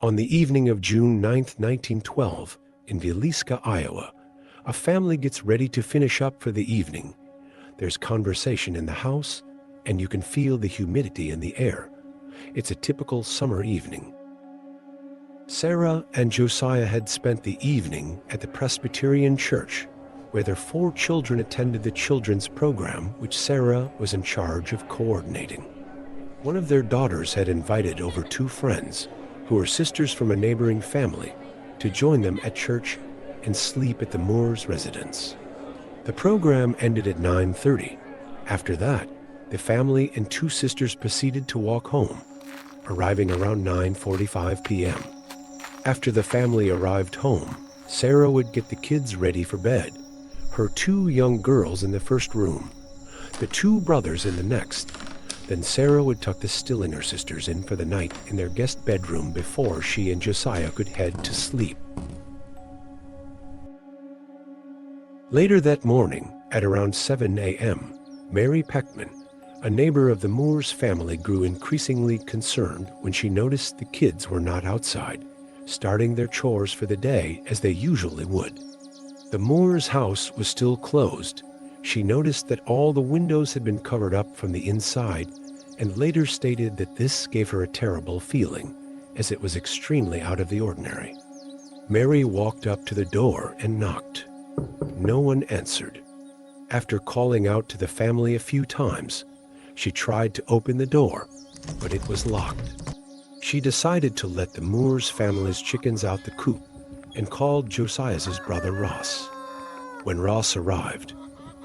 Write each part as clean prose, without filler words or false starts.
On the evening of June 9, 1912, in Villisca, Iowa, a family gets ready to finish up for the evening. There's conversation in the house, and you can feel the humidity in the air. It's a typical summer evening. Sarah and Josiah had spent the evening at the Presbyterian church, where their 4 children attended the children's program, which Sarah was in charge of coordinating. One of their daughters had invited over 2 friends, who were sisters from a neighboring family, to join them at church and sleep at the Moore's residence. The program ended at 9:30. After that, the family and 2 sisters proceeded to walk home, arriving around 9:45 p.m. After the family arrived home, Sarah would get the kids ready for bed, her 2 young girls in the first room, the 2 brothers in the next. Then Sarah would tuck the Stillinger sisters in for the night in their guest bedroom before she and Josiah could head to sleep. Later that morning, at around 7 a.m., Mary Peckman, a neighbor of the Moore's family, grew increasingly concerned when she noticed the kids were not outside, starting their chores for the day as they usually would. The Moore's house was still closed. She noticed that all the windows had been covered up from the inside, and later stated that this gave her a terrible feeling, as it was extremely out of the ordinary. Mary walked up to the door and knocked. No one answered. After calling out to the family a few times, she tried to open the door, but it was locked. She decided to let the Moore's family's chickens out the coop and called Josiah's brother Ross. When Ross arrived,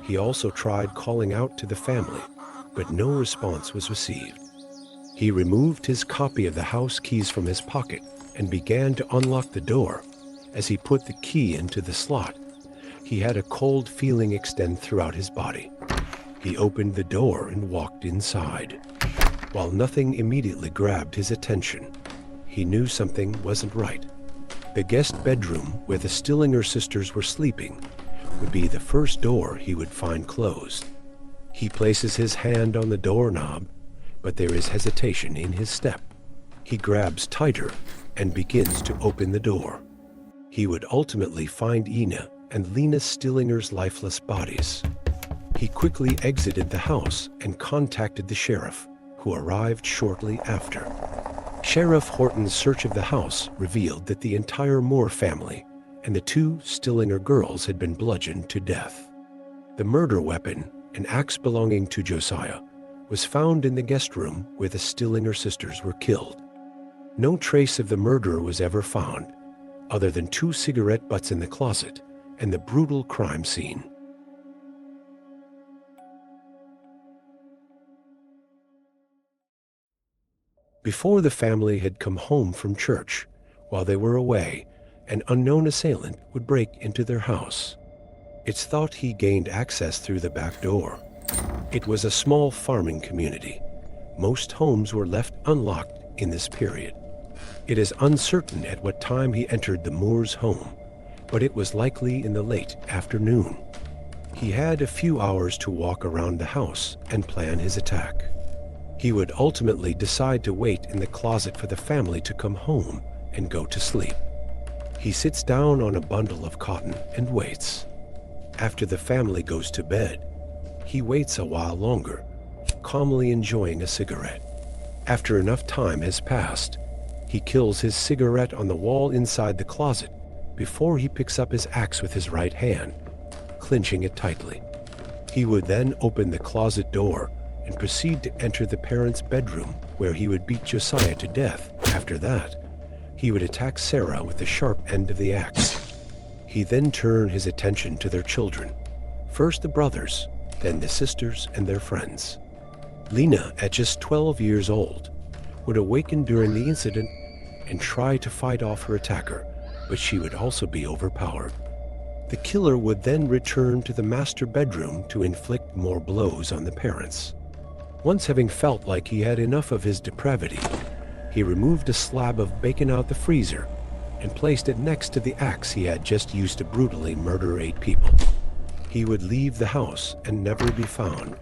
he also tried calling out to the family, but no response was received. He removed his copy of the house keys from his pocket and began to unlock the door. As he put the key into the slot, he had a cold feeling extend throughout his body. He opened the door and walked inside. While nothing immediately grabbed his attention, he knew something wasn't right. The guest bedroom where the Stillinger sisters were sleeping would be the first door he would find closed. He places his hand on the doorknob, but there is hesitation in his step. He grabs tighter and begins to open the door. He would ultimately find Ina and Lena Stillinger's lifeless bodies. He quickly exited the house and contacted the sheriff, who arrived shortly after. Sheriff Horton's search of the house revealed that the entire Moore family and the 2 Stillinger girls had been bludgeoned to death. The murder weapon, an axe belonging to Josiah, was found in the guest room where the Stillinger sisters were killed. No trace of the murderer was ever found, other than 2 cigarette butts in the closet and the brutal crime scene. Before the family had come home from church, while they were away, an unknown assailant would break into their house. It's thought he gained access through the back door. It was a small farming community. Most homes were left unlocked in this period. It is uncertain at what time he entered the Moore's home, but it was likely in the late afternoon. He had a few hours to walk around the house and plan his attack. He would ultimately decide to wait in the closet for the family to come home and go to sleep. He sits down on a bundle of cotton and waits. After the family goes to bed, he waits a while longer, calmly enjoying a cigarette. After enough time has passed, he kills his cigarette on the wall inside the closet before he picks up his axe with his right hand, clenching it tightly. He would then open the closet door and proceed to enter the parents' bedroom, where he would beat Josiah to death. After that, he would attack Sarah with the sharp end of the axe. He then turned his attention to their children, first the brothers, then the sisters and their friends. Lena, at just 12 years old, would awaken during the incident and try to fight off her attacker, but she would also be overpowered. The killer would then return to the master bedroom to inflict more blows on the parents. Once having felt like he had enough of his depravity, he removed a slab of bacon out the freezer and placed it next to the axe he had just used to brutally murder 8 people. He would leave the house and never be found.